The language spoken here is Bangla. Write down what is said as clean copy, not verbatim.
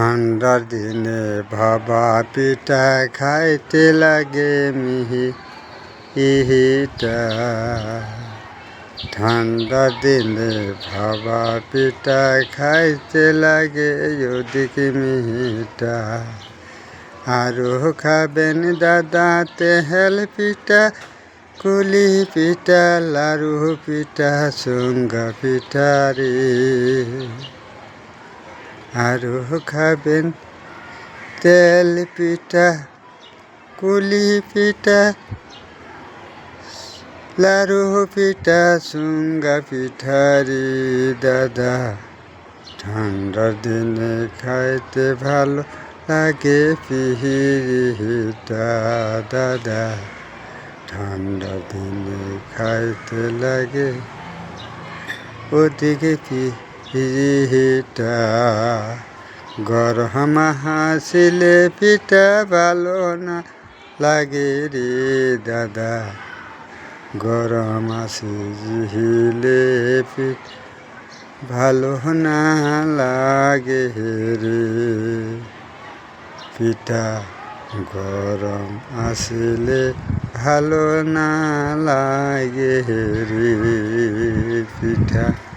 ঠান্ডার দিনে ভাবা পিঠা খাইতে লাগে মিহিটা। ঠান্ডার দিনে ভাবা পিঠা খাইতে লাগে অধিক মিহিটা। আরো খাবেন দাদা তেহেল পিঠা, কুলি পিঠা, লাড়ু পিঠা, সুঙ্গা পিঠা রে। আরো খাবেন তেল পিঠা, কুলি পিঠা, লাড়ু পিঠা, সুঙ্গা পিঠা রে দাদা। ঠান্ডার দিনে খাইতে ভালো লাগে পিঠা দাদা। ঠান্ডার দিনে খাইতে লাগে ওদিকে পিঠা। গরম হাসিলে পিঠা ভালো না লাগে রে দাদা। গরম আসিলে পিঠা ভালো না লাগে রে। পিঠা গরম আসিলে ভালো না লাগে রে পিঠা।